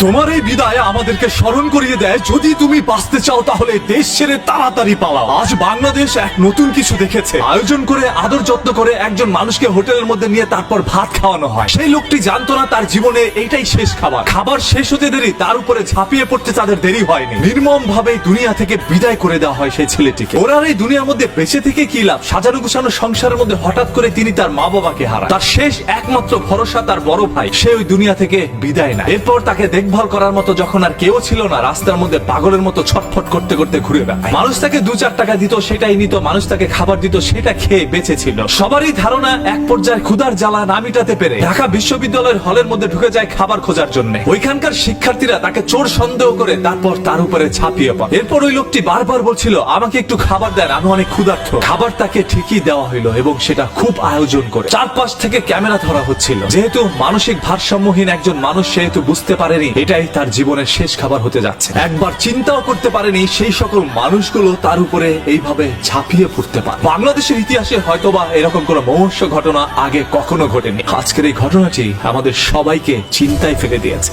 তোমার এই বিদায় আমাদেরকে স্মরণ করিয়ে দেয়, যদি তুমি বাঁচতে চাও তাহলে দেশ ছেড়ে তাড়াতাড়ি পালাও। আজ বাংলাদেশ এক নতুন কিছু দেখেছে। আয়োজন করে আদর যত্ন করে একজন মানুষকে হোটেলের মধ্যে নিয়ে তারপর ভাত খাওয়ানো হয়। সেই লোকটি জানতো না তার জীবনে এইটাই শেষ খাবার। খাবার শেষ হতে দেরি, তার উপরে ঝাঁপিয়ে পড়তে তাদের দেরি হয়নি। নির্মম ভাবে দুনিয়া থেকে বিদায় করে দেওয়া হয় সেই ছেলেটিকে। ওরা এই দুনিয়ার মধ্যে বেঁচে থেকে কি লাভ? সাজানো গুছানো সংসারের মধ্যে হঠাৎ করে তিনি তার মা বাবাকে হারান। তার শেষ একমাত্র ভরসা তার বড় ভাই, সে ওই দুনিয়া থেকে বিদায় নেয়। এরপর তাকে দেখভাল করার মতো যখন আর কেউ ছিল না, রাস্তার মধ্যে পাগলের মতো ছটফট করতে করতে ঘুরে বেড়ায়। মানুষ তাকে 2-4 টাকা দিত, সেটাই নিত। মানুষ তাকে খাবার দিত, সেটা খেয়ে বেঁচে ছিল। সবারই ধারণা এক পর্যায়ে ক্ষুধার জ্বালা না মিটাতে পেরে ঢাকা বিশ্ববিদ্যালয়ের হলের মধ্যে ঢুকে যায় খাবার খোঁজার জন্য। ওইখানকার শিক্ষার্থীরা তাকে চোর সন্দেহ করে তারপর তার উপরে ঝাঁপিয়ে পড়ে। এরপর ওই লোকটি বারবার বলছিল, আমাকে একটু খাবার দেন, আমি অনেক ক্ষুধার্ত। খাবার তাকে ঠিকই দেওয়া হইলো এবং সেটা খুব আয়োজন করে। চারপাশ থেকে ক্যামেরা ধরা হচ্ছিল। যেহেতু মানসিক ভারসাম্যহীন একজন মানুষ, সেহেতু বুঝতে পারেনি এটাই তার জীবনের শেষ খাবার হতে যাচ্ছে। একবার চিন্তাও করতে পারেনি সেই সকল মানুষগুলো তার উপরে এইভাবে ঝাঁপিয়ে পড়তে পারে। বাংলাদেশের ইতিহাসে হয়তোবা এরকম কোন মহর্ষ ঘটনা আগে কখনো ঘটেনি। আজকের এই ঘটনাটি আমাদের সবাইকে চিন্তায় ফেলে দিয়েছে।